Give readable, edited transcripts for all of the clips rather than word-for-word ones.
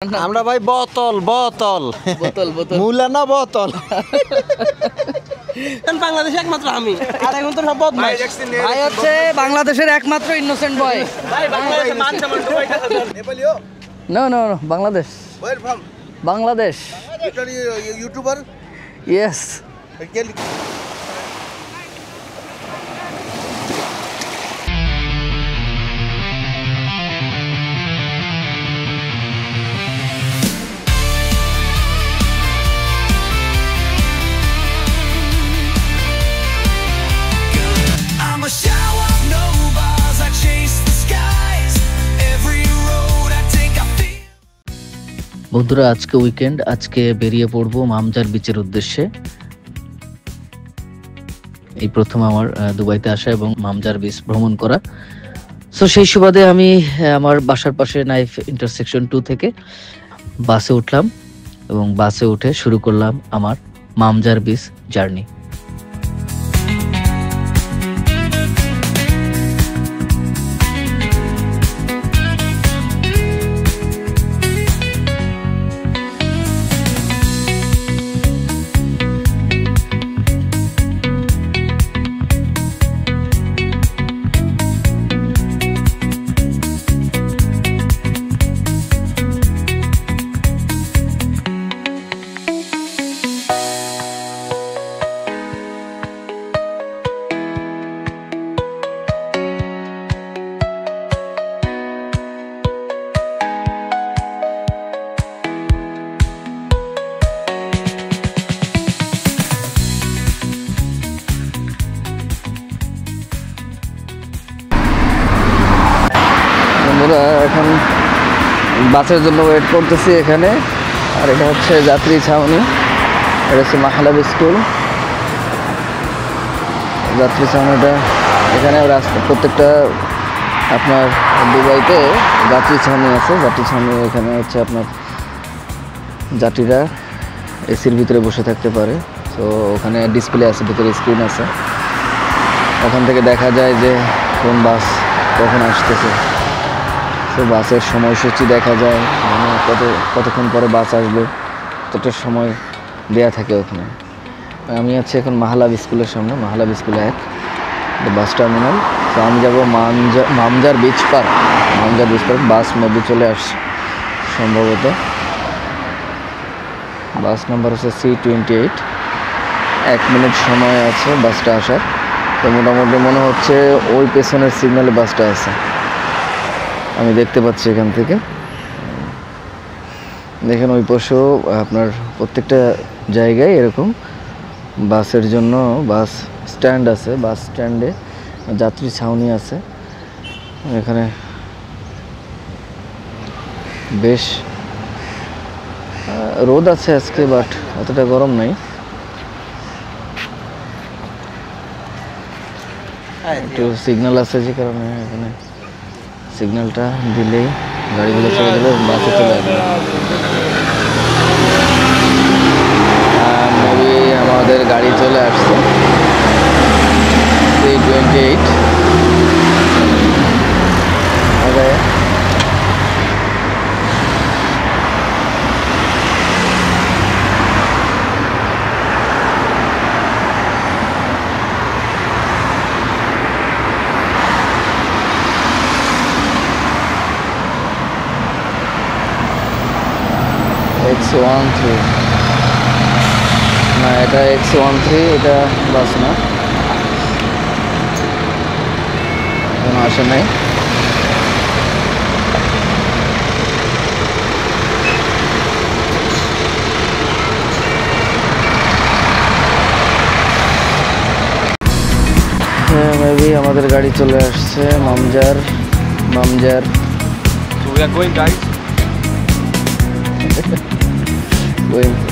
আমরা ভাই বোতল বোতল বোতল বোতল মুলা না বোতল বাংলাদেশে একমাত্র আমি আর এখন তো সব বদমাশ ভাই হচ্ছে বাংলাদেশের একমাত্র ইনোসেন্ট বয় ভাই বাংলাদেশে মানছে মানছে নেপালিও no no no Bangladesh we're from Bangladesh YouTuber yes বন্ধুরা আজকে উইকেন্ড, আজকে বেরিয়ে পড়বো মামজার বিচের উদ্দেশ্যে। এই প্রথম আমার দুবাইতে আসা এবং মামজার বিচ ভ্রমণ করা। সো সেই সুবাদে আমি আমার বাসার পাশে নাইফ ইন্টারসেকশন 2 থেকে বাসে উঠলাম এবং বাসে উঠে শুরু করলাম আমার মামজার বিচ জার্নি। আমরা এখন বাসের জন্য ওয়েট করতেছি এখানে। আর এটা হচ্ছে যাত্রী ছাউনি, এটা হচ্ছে মাহলাব স্কুল যাত্রী ছাউনিটা। এখানে রাস্তা প্রত্যেকটা আপনার দুবাইতে যাত্রী ছাউনি আছে। যাত্রী ছাউনি এখানে হচ্ছে আপনার যাত্রীরা এসির ভিতরে বসে থাকতে পারে। তো ওখানে ডিসপ্লে আছে, ভিতরে স্ক্রিন আছে, ওখান থেকে দেখা যায় যে কোন বাস কখন আসতেছে। তো বাসের সময়সূচি দেখা যায়, মানে কতক্ষণ পরে বাস আসবে, কতটা সময় দেয়া থাকে ওখানে। আমি আছি এখন মাহলাব স্কুলের সামনে, মাহলাব স্কুলে 1 বাস টার্মিনাল। তো আমি যাব Mamzar beach park. Mamzar beach park bus maybe চলে আসছে সম্ভবত। বাস নাম্বার হচ্ছে C28। 1 মিনিট সময় আছে বাসটা আসার। তো মোটামুটি মনে হচ্ছে ওই পেছনের সিগন্যালে বাসটা আছে, আমি দেখতে পাচ্ছি এখান থেকে। দেখেন ওই পাশেও আপনার প্রত্যেকটা জায়গায় এরকম বাসের জন্য বাস স্ট্যান্ড আছে। বাস স্ট্যান্ডে যাত্রী ছাউনি আছে। এখানে বেশ রোদ আছে আজকে, বাট অতটা গরম নাই। একটু সিগন্যাল আছে যে কারণে এখানে সিগন্যালটা দিলেই গাড়িগুলো চলে যাবে, বাসে চলে আসবে। মেবি আমাদের গাড়ি চলে আসছে C28। ওকে, X13 না, এটা X13, এটা বাস না, এখনো আসে নাই। হ্যাঁ, মেবি আমাদের গাড়ি চলে আসছে মামজার। So we are going, guys.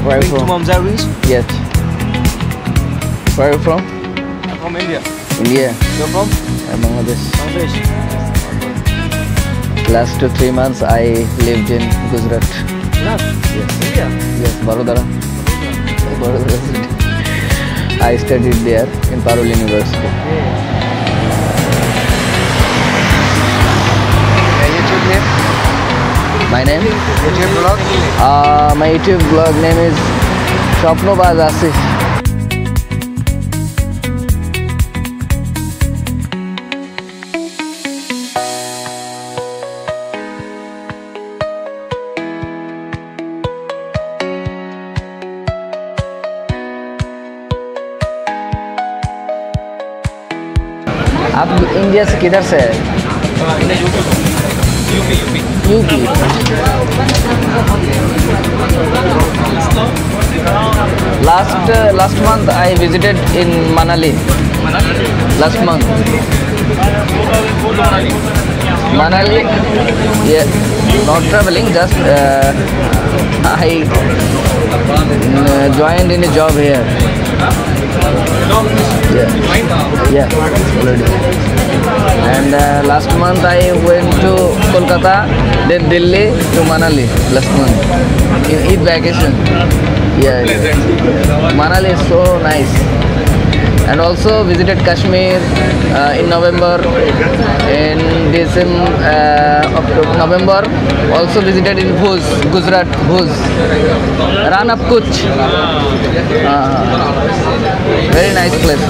Where are you To from? Mamjar Beach. Yes. Where are you from? I'm from India. India. You're from? Bangladesh. Bangladesh. Last 3 months I lived in Gujarat. Yeah. Yes. India. Yes, Barodara. Barodara city. I studied there in Parul University. Yeah, you took name? My name? YouTube vlog. My YouTube blog name is Shopnobaz Asif. आप India से किधर से है? UP. Last month I visited in Manali. Last month. Manali. Yeah. Not traveling. Just I joined in a job here. Yeah, already. And last month I went to Kolkata, then Delhi to Manali last month in Eid vacation. Yeah. Manali is so nice. And also visited Kashmir in November. In November also visited in Bhuj, Gujarat, Bhuj. Ran of Kutch. Very nice place.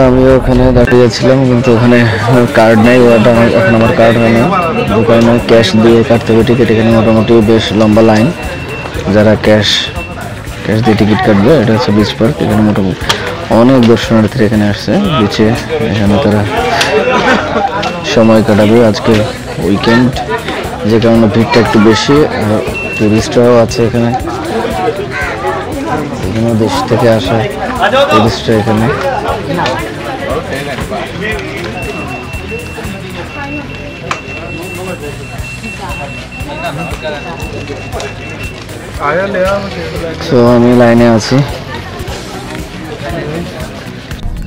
আমি ওখানে দাঁড়িয়েছিলাম কিন্তু ওখানে card নাই, ওটা এখন আমার card হয় না, দোকানে ক্যাশ দিয়ে কাটতে হবে টিকিট। এখানে মোটামুটি বেশ লম্বা লাইন, যারা ক্যাশ দিয়ে টিকিট কাটবে। এটা হচ্ছে বিচ পার্ক। এখানে মোটামুটি অনেক দর্শনার্থী এখানে আসছে বিচে, এখানে তারা সময় কাটাবে। আজকে উইকেন্ড, যে কারণে ভিড়টা একটু বেশি, আর টুরিস্টরাও আছে এখানে, বিভিন্ন দেশ থেকে আসা টুরিস্টরা এখানে। তো আমি লাইনে আছি।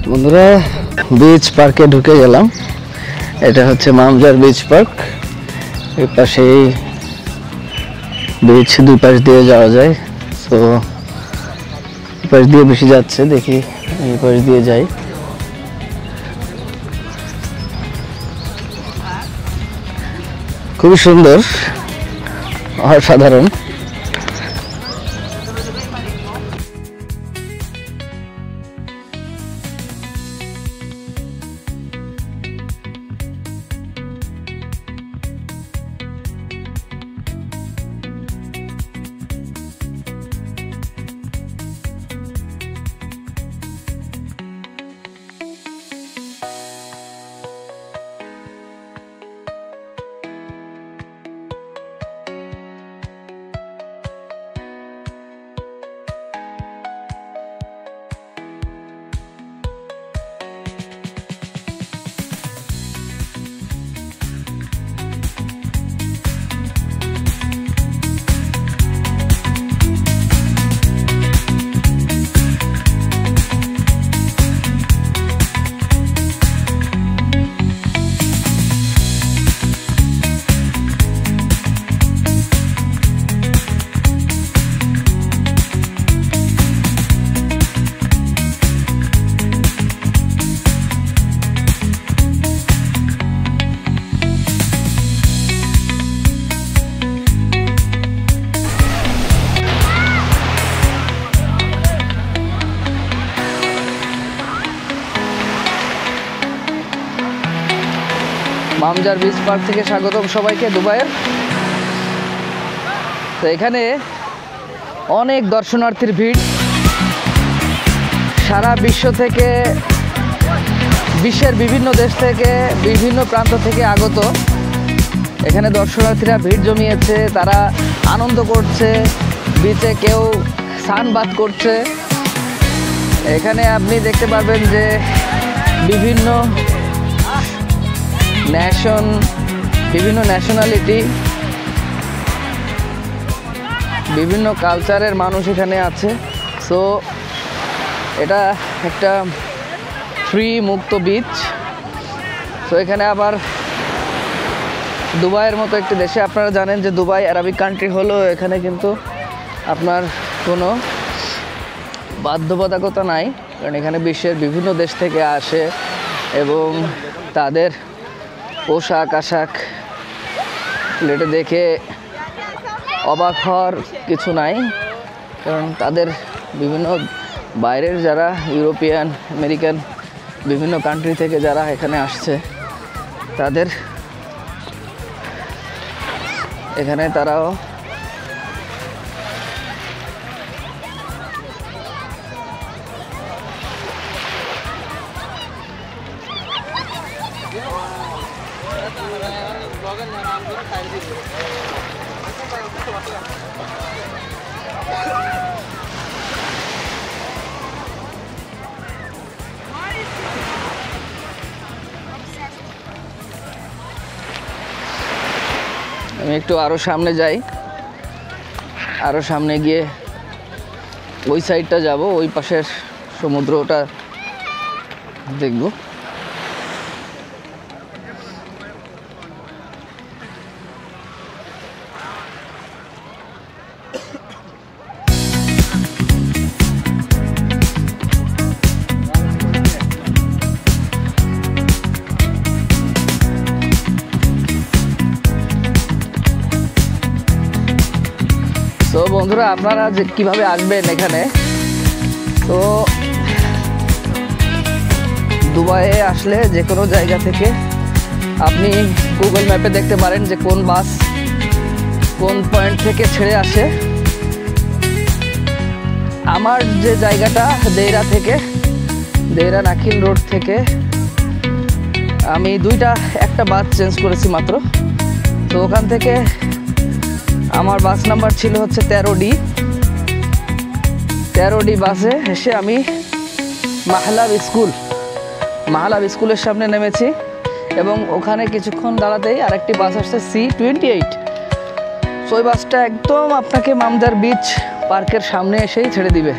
বন্ধুরা, বিচ পার্কে ঢুকে গেলাম। এটা হচ্ছে মামজার বিচ পার্ক। এই পাশেই বিচ, দুই পাশ দিয়ে যাওয়া যায়। তো এই পাশ দিয়ে বেশি যাচ্ছে, দেখি এই পাশ দিয়ে যাই। খুবই সুন্দর, অসাধারণ। মামজার বিচ পার্ক থেকে স্বাগতম সবাইকে দুবাইয়ের। তো এখানে অনেক দর্শনার্থীর ভিড়, সারা বিশ্ব থেকে, বিশ্বের বিভিন্ন দেশ থেকে, বিভিন্ন প্রান্ত থেকে আগত এখানে দর্শনার্থীরা ভিড় জমিয়েছে। তারা আনন্দ করছে, বিচে কেউ সানবাথ করছে। এখানে আপনি দেখতে পাবেন যে বিভিন্ন ন্যাশনালিটি, বিভিন্ন কালচারের মানুষ এখানে আছে। সো এটা একটা ফ্রি মুক্ত বিচ। তো এখানে আবার দুবাইয়ের মতো একটি দেশে, আপনারা জানেন যে দুবাই আরবিক কান্ট্রি হলো, এখানে কিন্তু আপনার কোনো বাধ্যবাধকতা নাই, কারণ এখানে বিশ্বের বিভিন্ন দেশ থেকে আসে এবং তাদের পোশাক আশাক প্লেটে দেখে অবাক হওয়ার কিছু নাই, কারণ তাদের বিভিন্ন বাইরের যারা ইউরোপিয়ান, আমেরিকান বিভিন্ন কান্ট্রি থেকে যারা এখানে আসছে, তাদের এখানে তারাও আমি একটু আরও সামনে যাই, আরও সামনে গিয়ে ওই সাইডটা যাব, ওই পাশের সমুদ্রটা দেখব। তো বন্ধুরা, আপনারা যে কীভাবে আসবেন এখানে, তো দুবাইয়ে আসলে যে কোনো জায়গা থেকে আপনি গুগল ম্যাপে দেখতে পারেন যে কোন বাস কোন পয়েন্ট থেকে ছেড়ে আসে। আমার যে জায়গাটা দেইরা থেকে, দেইরা নাখিল রোড থেকে আমি একটা বাস চেঞ্জ করেছি মাত্র। তো ওখান থেকে আমার বাস নাম্বার ছিল হচ্ছে 13D বাসে এসে আমি মাহলাব স্কুলের সামনে নেমেছি এবং ওখানে কিছুক্ষণ দাঁড়াতেই আরেকটি বাস আসছে C28। সো ওই বাসটা একদম আপনাকে মামজার বিচ পার্কের সামনে এসেই ছেড়ে দিবে।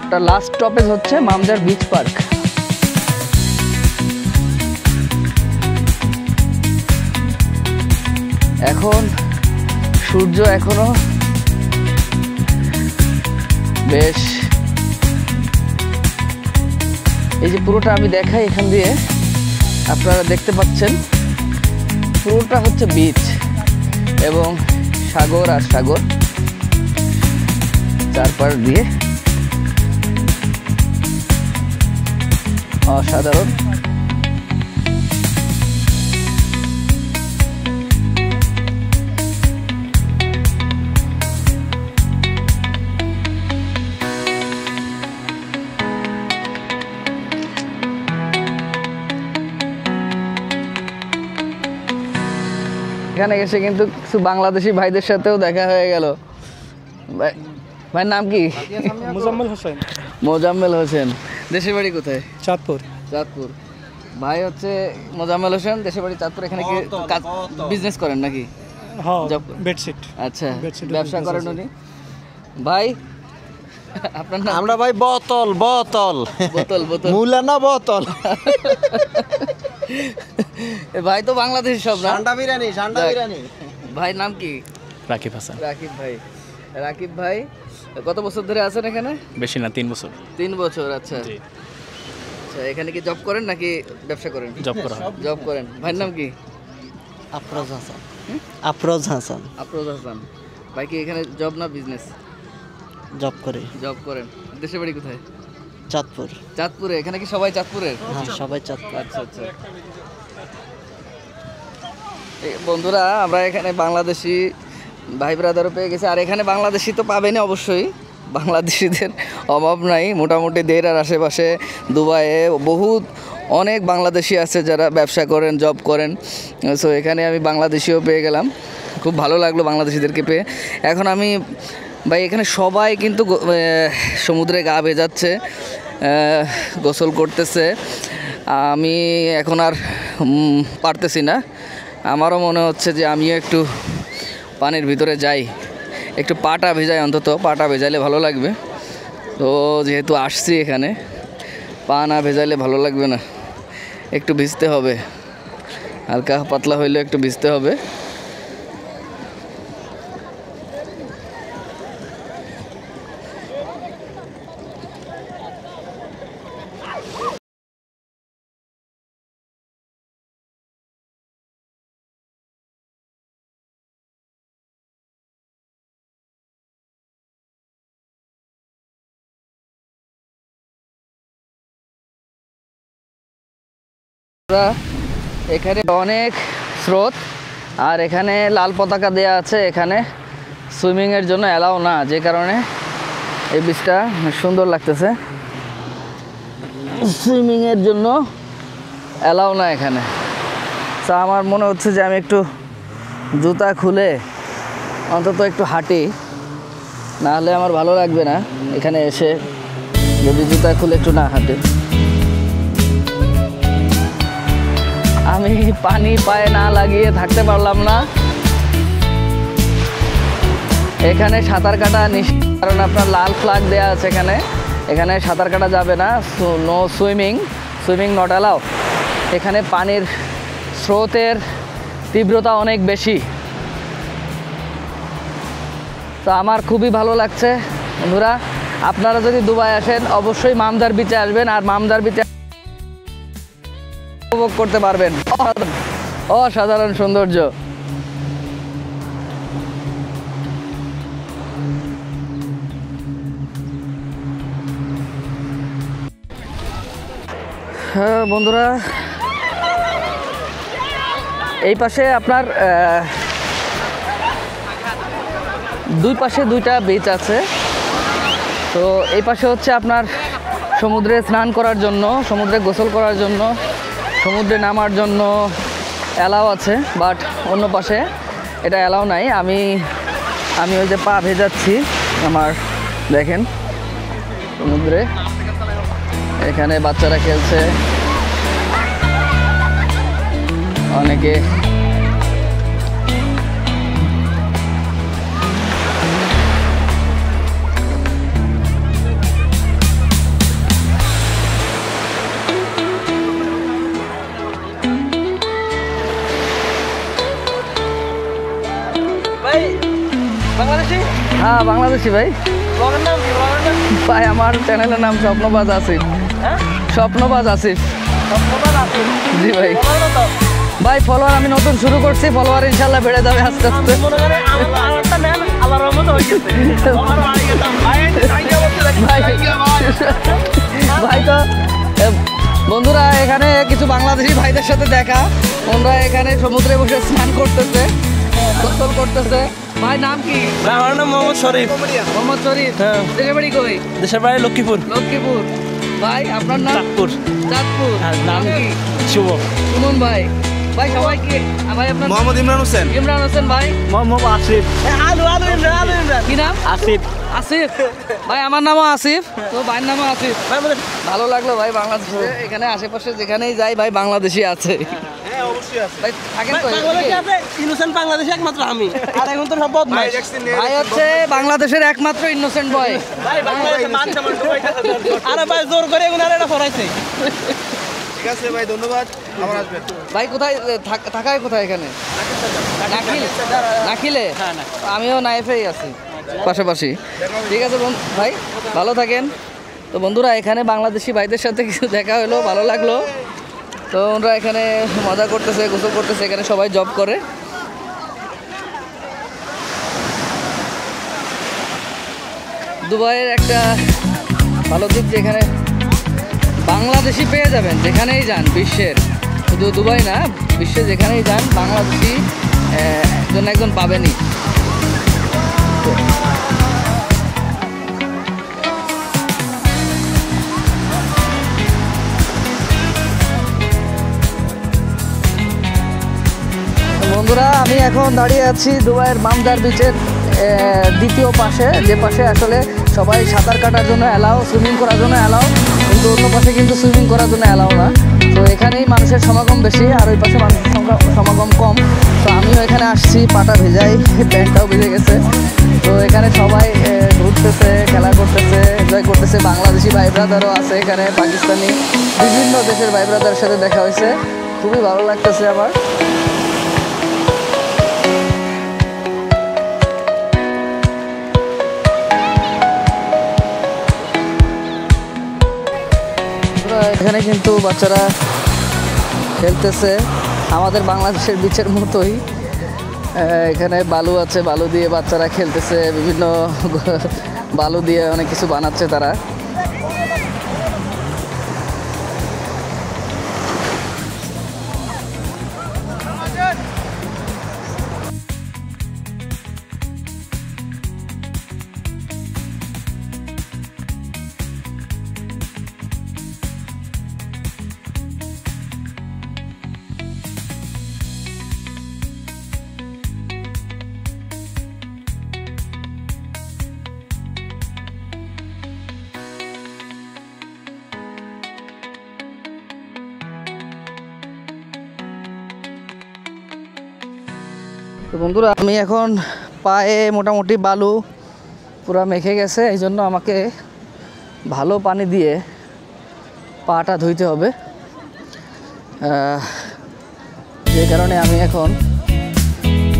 ওটা লাস্ট স্টপেজ হচ্ছে মামজার বিচ পার্ক। এখন সূর্য এখনো বেশ, এই যে পুরোটা আমি দেখাই এখান দিয়ে, আপনারা দেখতে পাচ্ছেন পুরোটা হচ্ছে বিচ এবং সাগর আর সাগর চারপাশ দিয়ে, অসাধারণ। এখানে এসে কিন্তু কিছু বাংলাদেশি ভাইদের সাথেও দেখা হয়ে গেল। ভাইয়ের নাম কি? মোজাম্মেল হোসেন। দেশের বাড়ি কোথায়? চাঁদপুর। ভাই হচ্ছে মোজাম্মেল হোসেন, দেশের বাড়ি চাঁদপুর। এখানে কি কাজ বিজনেস করেন নাকি? হ্যাঁ, বেডশিট। আচ্ছা, ব্যবসা করেন উনি। ভাই আপনার নাম? আমরা ভাই বোতল মুলা না বোতল। ভাই তো বাংলাদেশি সব না? ঠান্ডা বিরিয়ানি। ভাই নাম কি? রাকিব হাসান। রাকিব ভাই কত বছর ধরে আছেন এখানে? বেশি না, 3 বছর। 3 বছর। আচ্ছা আচ্ছা, এখানে কি জব করেন নাকি ব্যবসা করেন? জব করেন। ভাইয়ের নাম কি? আফরোজ হাসান। ভাই কি এখানে জব না বিজনেস? জব করেন। দেশের বাড়ি কোথায়? চাঁদপুরে। এখানে কি সবাই চাঁদপুরের? হ্যাঁ, সবাই চাঁদপুর। আচ্ছা। বন্ধুরা, আমরা এখানে বাংলাদেশি ভাই ব্রাদারও পেয়ে গেছে। আর এখানে বাংলাদেশি তো পাবেনই অবশ্যই, বাংলাদেশিদের অভাব নাই। মোটামুটি দেড়ার আশেপাশে দুবাইয়ে অনেক বাংলাদেশি আছে যারা ব্যবসা করেন, জব করেন। সো এখানে আমি বাংলাদেশিও পেয়ে গেলাম, খুব ভালো লাগলো বাংলাদেশিদেরকে পেয়ে। এখন আমি ভাই এখানে সবাই কিন্তু সমুদ্রে গা ভেজাচ্ছে, গোসল করতেছে। আমি এখন আর পারতেছি না, আমারও মনে হচ্ছে যে আমিও একটু পানির ভিতরে যাই, একটু পাটা ভেজাই, অন্তত পাটা ভেজাইলে ভালো লাগবে। তো যেহেতু আসছি এখানে, পা না ভেজাইলে ভালো লাগবে না, একটু ভিজতে হবে, হালকা পাতলা হইলে একটু ভিজতে হবে। এখানে অনেক স্রোত, আর এখানে লাল পতাকা দেয়া আছে। এখানে সুইমিংয়ের জন্য অ্যালাউ না, যে কারণে এই বিচটা সুন্দর লাগতেছে। সুইমিংয়ের জন্য অ্যালাউ না এখানে। তো আমার মনে হচ্ছে যে আমি একটু জুতা খুলে অন্তত একটু হাঁটি, নাহলে আমার ভালো লাগবে না এখানে এসে যদি জুতা খুলে একটু না হাঁটি। আমি পানি পায়ে না লাগিয়ে থাকতে পারলাম না। এখানে সাঁতার কাটা নিষেধ, কারণ আপনার লাল ফ্ল্যাগ দেওয়া আছে এখানে। এখানে সাঁতার কাটা যাবে না, নো সুইমিং নট অ্যালাউ। এখানে পানির স্রোতের তীব্রতা অনেক বেশি। তো আমার খুবই ভালো লাগছে বন্ধুরা। আপনারা যদি দুবাই আসেন অবশ্যই মামদার বিচে আসবেন, আর মামদার বিচে উপভোগ করতে পারবেন অসাধারণ সৌন্দর্য। হ্যাঁ বন্ধুরা, এই পাশে আপনার দুই পাশে দুইটা বিচ আছে। তো এই পাশে হচ্ছে আপনার সমুদ্রে স্নান করার জন্য, সমুদ্রে গোসল করার জন্য, সমুদ্রে নামার জন্য অ্যালাউ আছে, বাট অন্য পাশে এটা অ্যালাউ নাই। আমি ওই যে পা ভেজাচ্ছি আমার, দেখেন সমুদ্রে এখানে বাচ্চারা খেলছে, অনেকে হ্যাঁ বাংলাদেশি ভাই। ভাই আমার চ্যানেলের নাম স্বপ্নবাজ আসিফ। স্বপ্নবাজ আসিফ। জি ভাই। ভাই ফলোয়ার আমি নতুন শুরু করছি, ফলোয়ার ইনশাল্লাহ বেড়ে যাবে আস্তে আস্তে। ভাই তো বন্ধুরা এখানে কিছু বাংলাদেশি ভাইদের সাথে দেখা, ওরা এখানে সমুদ্রে বসে স্নান করতেছে, গোসল করতেছে। ভাই নাম কি? আমার নাম মোহাম্মদ শরীফ। মোহাম্মদ শরীফ। দেশের বাড়ি কই? দেশের বাড়ি লক্ষ্মীপুর। লক্ষ্মীপুর। ভাই আপনার নাম? চাঁদপুর। চাঁদপুর। নাম কি? শুভ। সুমন ভাই। ভাই সবাই কি? ভাই আপনার? মোহাম্মদ ইমরান হোসেন। ইমরান হোসেন ভাই। মোহাম্মদ আসিফ। আলু ইমরান। কি নাম? আসিফ। আসিফ। ভাই আমার নামও আসিফ, তো ভাইয়ের নামও আসিফ। ভালো লাগলো ভাই, বাংলাদেশে এখানে আশেপাশে যেখানেই যাই ভাই বাংলাদেশি আছে। হ্যাঁ অবশ্যই আছে। ভাই থাকেন তো? ইনোসেন্ট বাংলাদেশে একমাত্র আমি, আর এখন তো সব বদমাইশ। ভাই হচ্ছে বাংলাদেশের একমাত্র ইনোসেন্ট বয়। ভাই বাংলাদেশে মান সম্মান ডুবাইতেছে। আরে ভাই জোর করে এখন আর এটা ফরাইছে। ঠিক আছে ভাই, ধন্যবাদ, আবার আসবেন। ভাই কোথায় থাকায় কোথায় এখানে? নাখিলে? আমিও নাইফেই আছি পাশাপাশি। ঠিক আছে ভাই, ভালো থাকেন। তো বন্ধুরা এখানে বাংলাদেশি ভাইদের সাথে কিছু দেখা হলো, ভালো লাগলো। তো ওরা এখানে মজা করতেছে, গোসল করতেছে, এখানে সবাই জব করে। দুবাইয়ের একটা ভালো দিক যে এখানে বাংলাদেশি পেয়ে যাবেন যেখানেই যান বিশ্বের, শুধু দুবাই না, বিশ্বে যেখানেই যান বাংলাদেশি একজন পাবেনই। বন্ধুরা আমি এখন দাঁড়িয়ে আছি দুবাইয়ের মামজার বিচের দ্বিতীয় পাশে, যে পাশে আসলে সবাই সাঁতার কাটার জন্য অ্যালাও, সুইমিং করার জন্য অ্যালাও, কিন্তু অন্য পাশে কিন্তু সুইমিং করার জন্য অ্যালাও না। তো এখানেই মানুষের সমাগম বেশি আর ওই পাশে মানুষের সমাগম কম। তো আমিও এখানে আসছি, পাটা ভেজাই, প্যান্টটাও ভিজে গেছে। তো এখানে সবাই ঘুরতেছে, খেলা করতেছে, এনজয় করতেছে। বাংলাদেশি ভাই ব্রাদারও আছে এখানে, পাকিস্তানি বিভিন্ন দেশের ভাই ব্রাদারের সাথে দেখা হয়েছে, খুবই ভালো লাগতেছে আমার। এখানে কিন্তু বাচ্চারা খেলতেছে আমাদের বাংলাদেশের বিচের মতোই। এখানে বালু আছে, বালু দিয়ে বাচ্চারা খেলতেছে, বিভিন্ন বালু দিয়ে অনেক কিছু বানাচ্ছে তারা। তো বন্ধুরা আমি এখন পায়ে মোটামুটি বালু পুরো মেখে গেছে, এই জন্য আমাকে ভালো পানি দিয়ে পাটা ধুইতে হবে। যে কারণে আমি এখন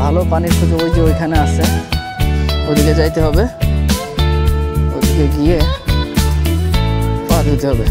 ভালো পানির খুঁজে ওই যে ওইখানে আছে, ওদিকে যাইতে হবে, ওদিকে গিয়ে পা ধুইতে হবে।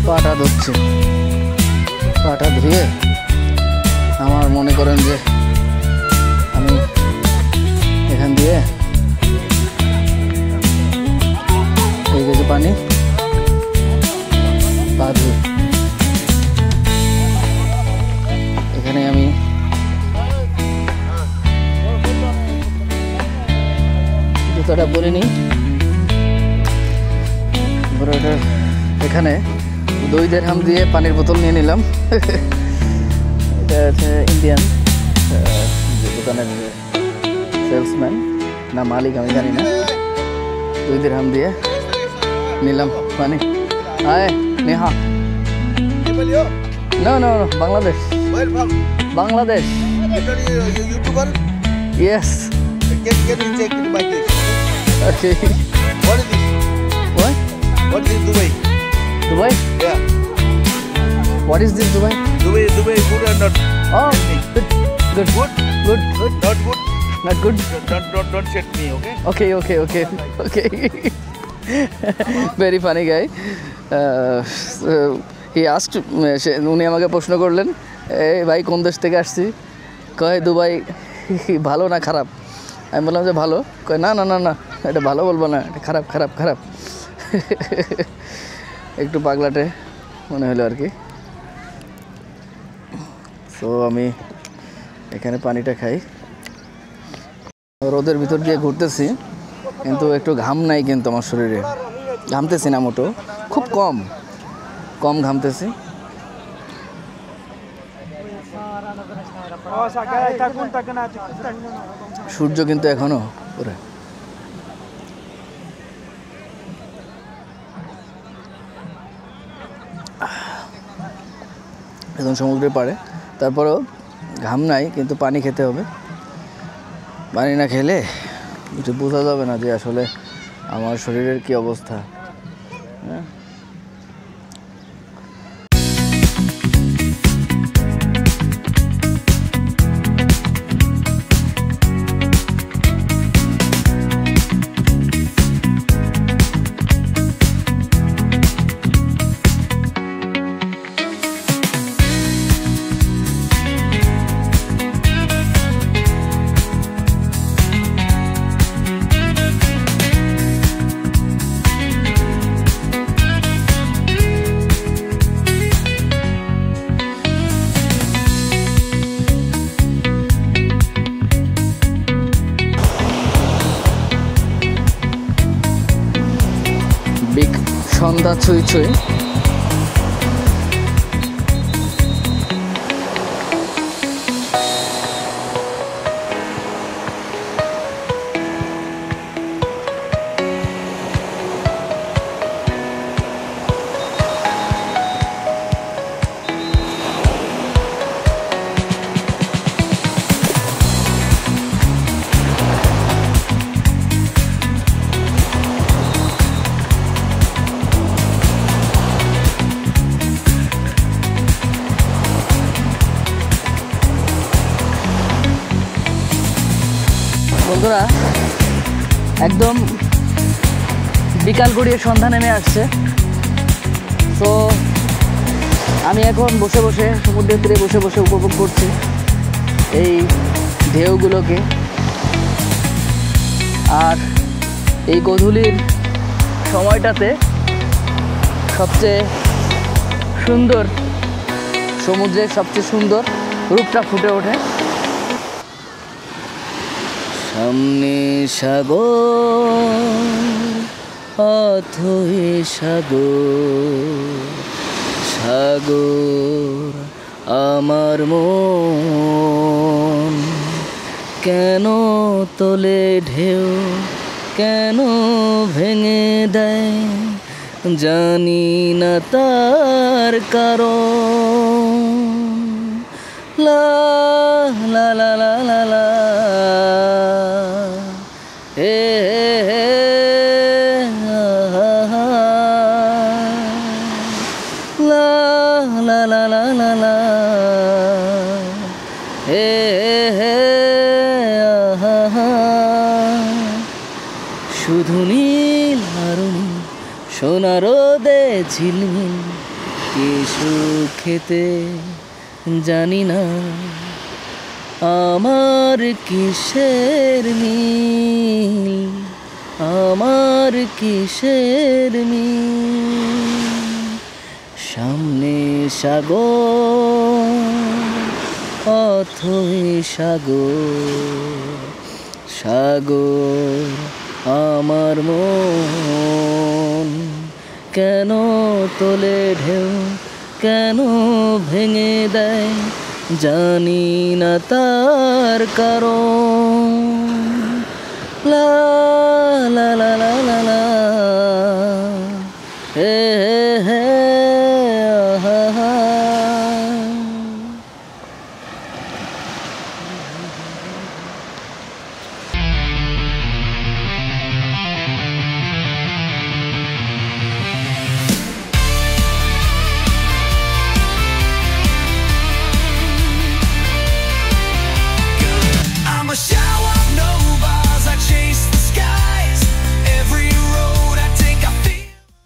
পাটা ধুচ্ছে, পাটা ধুয়ে আমার মনে করেন যে আমি এখান দিয়ে এই গেছে পানি পা ধুয়ে এখানে আমি জুতাটা পরে নিই। এখানে 2 দিরহাম দিয়ে পানির বোতল নিয়ে নিলাম। এটা হচ্ছে ইন্ডিয়ান দোকানের সেলসম্যান না মালিক আমি জানি না। 2 দিরহাম দিয়ে নিলাম পানি। আয় Neha, no no Bangladesh, Bangladesh. YouTuber? Yes. Can you check in my case? Okay. What is this? What? What is Dubai? Dubai? Yeah. What is this Dubai? Dubai good or not? Oh, good. Good. Good? Good. Good? Not good? Not good. Don't shit me, okay? Okay. Very funny guy. So he asked, উনি আমাকে প্রশ্ন করলেন, এই ভাই কোন দেশ থেকে আসছি? কয় দুবাই ভালো না খারাপ? আমি বললাম যে ভালো। কয় না না না না, এটা ভালো বলবো না, এটা খারাপ খারাপ খারাপ। একটু পাগলাটে মনে হলো আর কি। সো আমি এখানে পানিটা খাই, রোদের ভিতর দিয়ে ঘুরতেছি, কিন্তু একটু ঘাম নাই কিন্তু আমার শরীরে, ঘামতেছি না মোটো, খুব কম ঘামতেছি। সূর্য কিন্তু এখনো পুরো একদম সমুদ্রের পাড়ে, তারপরেও ঘাম নাই, কিন্তু পানি খেতে হবে। পানি না খেলে কিছু বোঝা যাবে না যে আসলে আমার শরীরের কি অবস্থা। হ্যাঁ, সন্ধ্যা ছুঁই ছুঁই। বন্ধুরা একদম বিকাল গড়িয়ে সন্ধ্যা নেমে আসছে। তো আমি এখন বসে বসে সমুদ্রের তীরে বসে বসে উপভোগ করছি এই ঢেউগুলোকে। আর এই গোধূলির সময়টাতে সবচেয়ে সুন্দর, সমুদ্রের সবচেয়ে সুন্দর রূপটা ফুটে ওঠে। সামনে সাগর, অথই সাগর, সাগর আমার মন, কেন তোলে ঢেউ, কেন ভেঙে দেয়, জানি না তার কারণ। লা লা লা লা লা লা হে হে লা লা লা লা লা লা হে হে শুধু নীল আর নীল, সোনা রোদে ঝিলমিল, কি সুখেতে জানি না আমার কিসের মিল, আমার কিসের মিল। সামনে সাগর, অথই সাগর, সাগর আমার মন, কেন তোলে ঢেউ, কেন ভেঙে দেয়, জানি না তার কারণ। লা